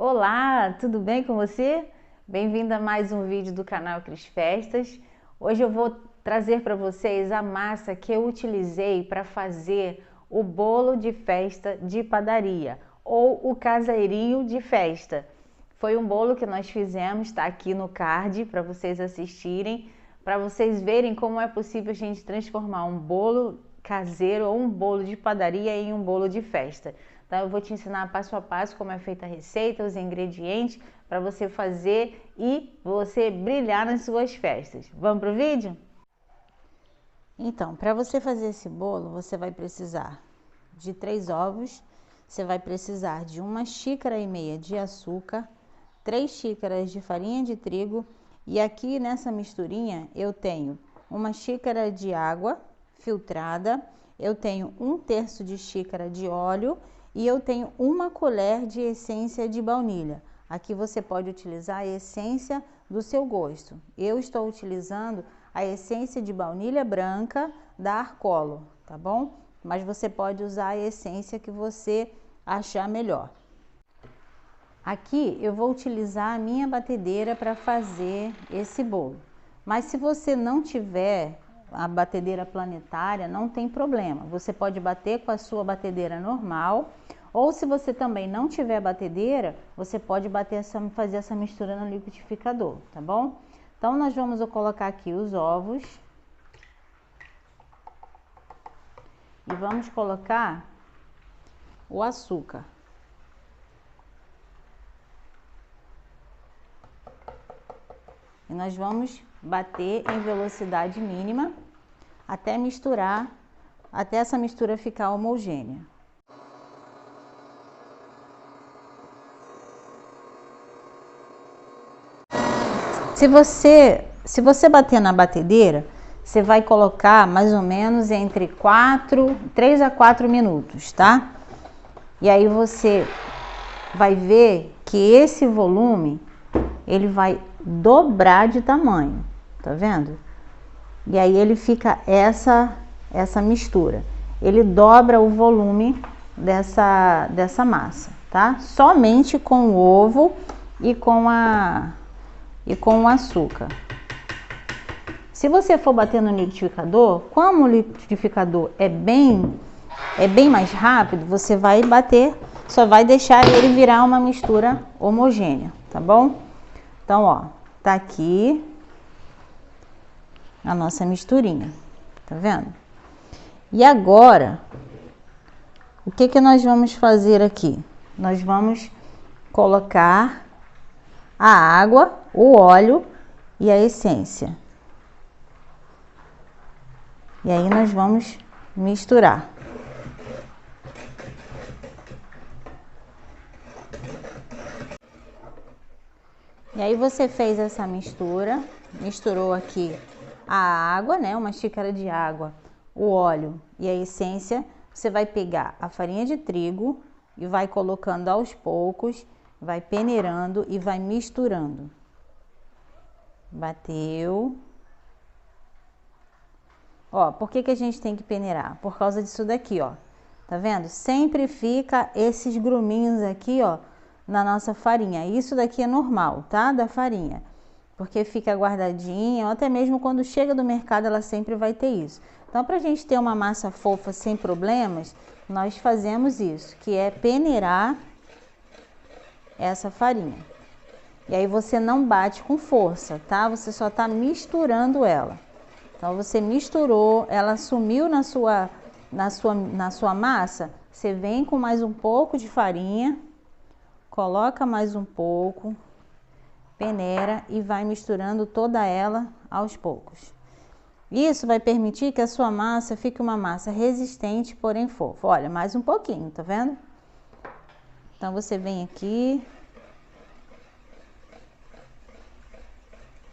Olá, tudo bem com você? Bem-vindo a mais um vídeo do canal Cris Festas. Hoje eu vou trazer para vocês a massa que eu utilizei para fazer o bolo de festa de padaria ou o caseirinho de festa. Foi um bolo que nós fizemos, está aqui no card para vocês assistirem, para vocês verem como é possível a gente transformar um bolo caseiro ou um bolo de padaria em um bolo de festa. Então eu vou te ensinar passo a passo como é feita a receita, os ingredientes para você fazer e você brilhar nas suas festas. Vamos pro vídeo? Então, para você fazer esse bolo, você vai precisar de 3 ovos, você vai precisar de 1,5 xícaras de açúcar, 3 xícaras de farinha de trigo e aqui nessa misturinha eu tenho 1 xícara de água filtrada, eu tenho 1/3 de xícara de óleo e eu tenho 1 colher de essência de baunilha. Aqui você pode utilizar a essência do seu gosto. Eu estou utilizando a essência de baunilha branca da Arcolo, tá bom? Mas você pode usar a essência que você achar melhor. Aqui eu vou utilizar a minha batedeira para fazer esse bolo. Mas se você não tiver a batedeira planetária, não tem problema. Você pode bater com a sua batedeira normal, ou se você também não tiver batedeira, você pode fazer essa mistura no liquidificador, tá bom? Então nós vamos colocar aqui os ovos e vamos colocar o açúcar. E nós vamos bater em velocidade mínima até misturar, até essa mistura ficar homogênea. Se você bater na batedeira, você vai colocar mais ou menos entre 3 a 4 minutos, tá? E aí você vai ver que esse volume, ele vai dobrar de tamanho, tá vendo? E aí ele fica essa mistura. Ele dobra o volume dessa massa, tá? Somente com o ovo e com o açúcar. Se você for bater no liquidificador, como o liquidificador é bem mais rápido, você vai bater, só vai deixar ele virar uma mistura homogênea, tá bom? Então, ó, tá aqui a nossa misturinha, tá vendo? E agora, o que nós vamos fazer aqui? Nós vamos colocar a água, o óleo e a essência. E aí nós vamos misturar. E aí você fez essa mistura, misturou aqui a água, né? 1 xícara de água, o óleo e a essência. Você vai pegar a farinha de trigo e vai colocando aos poucos, vai peneirando e vai misturando. Bateu. Ó, por que a gente tem que peneirar? Por causa disso daqui, ó. Tá vendo? Sempre fica esses gruminhos aqui, ó, na nossa farinha. Isso daqui é normal, tá? Da farinha. Porque fica guardadinha, ou até mesmo quando chega do mercado ela sempre vai ter isso. Então, pra gente ter uma massa fofa sem problemas, nós fazemos isso, que é peneirar essa farinha. E aí você não bate com força, tá? Você só tá misturando ela. Então você misturou, ela sumiu na sua massa, você vem com mais um pouco de farinha, coloca mais um pouco, peneira e vai misturando toda ela aos poucos. Isso vai permitir que a sua massa fique uma massa resistente, porém fofa. Olha, mais um pouquinho, tá vendo? Então você vem aqui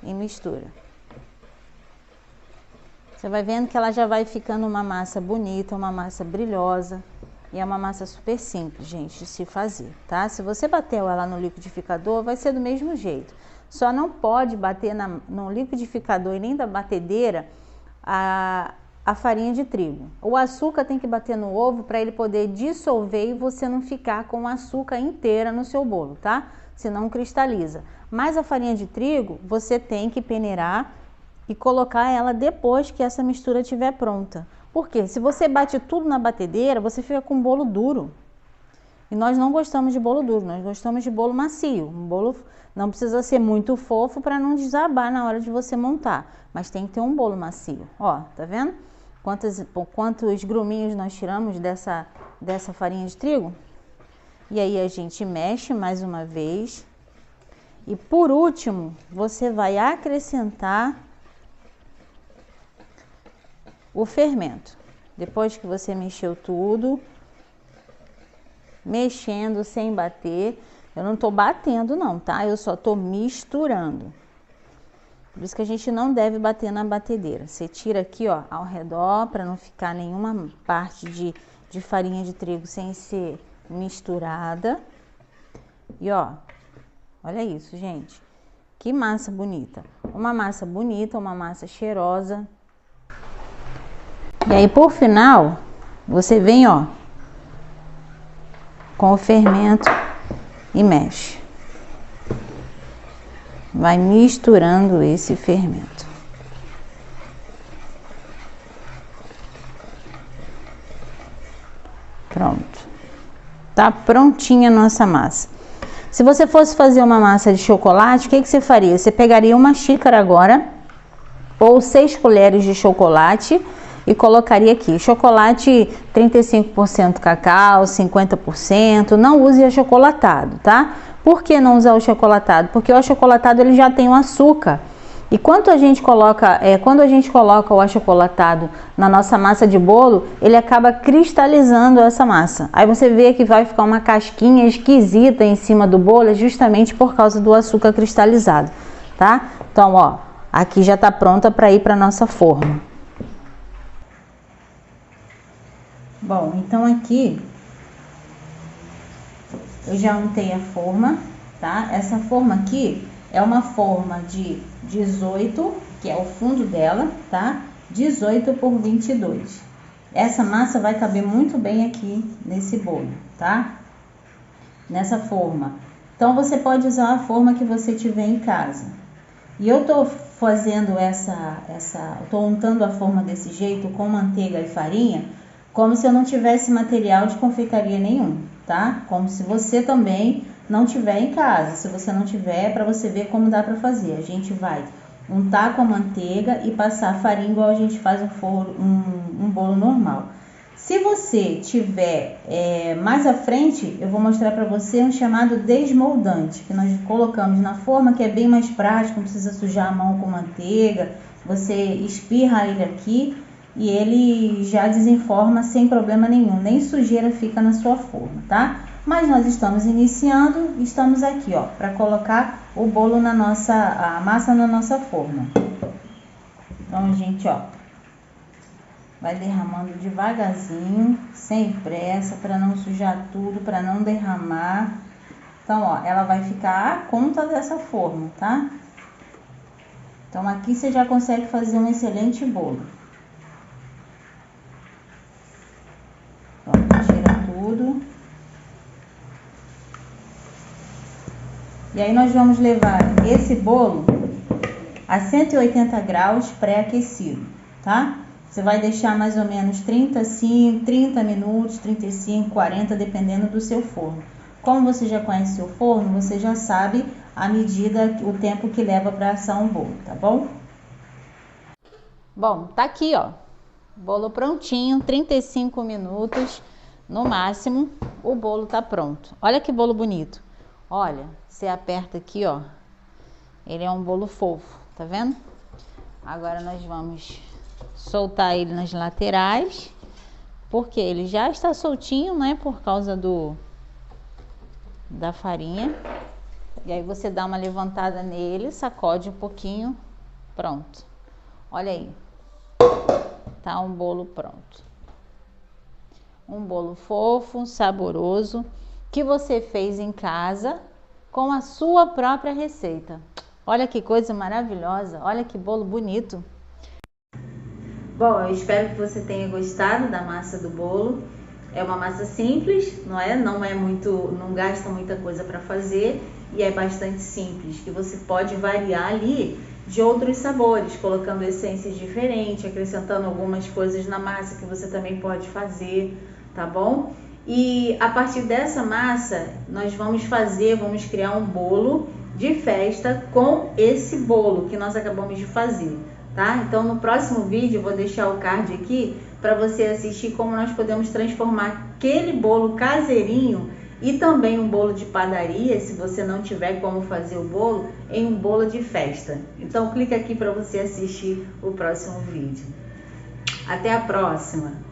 e mistura. Você vai vendo que ela já vai ficando uma massa bonita, uma massa brilhosa. E é uma massa super simples, gente, de se fazer, tá? Se você bateu ela no liquidificador, vai ser do mesmo jeito. Só não pode bater no liquidificador e nem da batedeira a farinha de trigo. O açúcar tem que bater no ovo para ele poder dissolver e você não ficar com o açúcar inteira no seu bolo, tá? Senão cristaliza. Mas a farinha de trigo, você tem que peneirar e colocar ela depois que essa mistura estiver pronta. Por quê? Se você bate tudo na batedeira, você fica com um bolo duro. E nós não gostamos de bolo duro, nós gostamos de bolo macio. Um bolo não precisa ser muito fofo para não desabar na hora de você montar, mas tem que ter um bolo macio. Ó, tá vendo? Quantos gruminhos nós tiramos dessa farinha de trigo? E aí a gente mexe mais uma vez. E por último, você vai acrescentar o fermento. Depois que você mexeu tudo, mexendo sem bater. Eu não tô batendo não, tá? Eu só tô misturando. Por isso que a gente não deve bater na batedeira. Você tira aqui, ó, ao redor, para não ficar nenhuma parte de farinha de trigo sem ser misturada. E ó, olha isso, gente. Que massa bonita. Uma massa bonita, uma massa cheirosa. E aí, por final, você vem, ó, com o fermento e mexe. Vai misturando esse fermento. Pronto. Tá prontinha a nossa massa. Se você fosse fazer uma massa de chocolate, o que você faria? Você pegaria uma xícara agora, ou 6 colheres de chocolate, e colocaria aqui, chocolate 35% cacau, 50%, não use achocolatado, tá? Por que não usar o achocolatado? Porque o achocolatado ele já tem o açúcar. E quando a gente coloca o achocolatado na nossa massa de bolo, ele acaba cristalizando essa massa. Aí você vê que vai ficar uma casquinha esquisita em cima do bolo, é justamente por causa do açúcar cristalizado, tá? Então, ó, aqui já tá pronta para ir para nossa forma. Bom, então aqui eu já untei a forma, tá? Essa forma aqui é uma forma de 18, que é o fundo dela, tá? 18 por 22. Essa massa vai caber muito bem aqui nesse bolo, tá? Nessa forma. Então você pode usar a forma que você tiver em casa. E eu tô fazendo tô untando a forma desse jeito com manteiga e farinha, como se eu não tivesse material de confeitaria nenhum, tá? Como se você também não tiver em casa. Se você não tiver, para você ver como dá para fazer. A gente vai untar com a manteiga e passar a farinha igual a gente faz um bolo normal. Se você tiver mais à frente, eu vou mostrar para você um chamado desmoldante, que nós colocamos na forma, que é bem mais prático, não precisa sujar a mão com manteiga. Você espirra ele aqui e ele já desenforma sem problema nenhum, nem sujeira fica na sua forma, tá? Mas nós estamos iniciando, estamos aqui, ó, para colocar o bolo a massa na nossa forma. Então, a gente, ó, vai derramando devagarzinho, sem pressa, para não sujar tudo, para não derramar. Então, ó, ela vai ficar à conta dessa forma, tá? Então, aqui você já consegue fazer um excelente bolo. Tira tudo. E aí nós vamos levar esse bolo a 180 graus pré-aquecido, tá? Você vai deixar mais ou menos 30 minutos, 35, 40, dependendo do seu forno. Como você já conhece seu forno, você já sabe a medida, o tempo que leva para assar um bolo, tá bom? Bom, tá aqui, ó. Bolo prontinho, 35 minutos no máximo, o bolo tá pronto. Olha que bolo bonito. Olha, você aperta aqui, ó. Ele é um bolo fofo, tá vendo? Agora nós vamos soltar ele nas laterais, porque ele já está soltinho, né? Por causa da farinha. E aí você dá uma levantada nele, sacode um pouquinho, pronto. Olha aí. Tá um bolo pronto. Um bolo fofo, saboroso, que você fez em casa com a sua própria receita. Olha que coisa maravilhosa, olha que bolo bonito. Bom, eu espero que você tenha gostado da massa do bolo. É uma massa simples, não é? Não é muito, não gasta muita coisa para fazer e é bastante simples, que você pode variar ali de outros sabores, colocando essências diferentes, acrescentando algumas coisas na massa que você também pode fazer, tá bom? E a partir dessa massa, nós vamos criar um bolo de festa com esse bolo que nós acabamos de fazer, tá? Então no próximo vídeo eu vou deixar o card aqui para você assistir como nós podemos transformar aquele bolo caseirinho e também um bolo de padaria, se você não tiver como fazer o bolo, em um bolo de festa. Então clica aqui para você assistir o próximo vídeo. Até a próxima!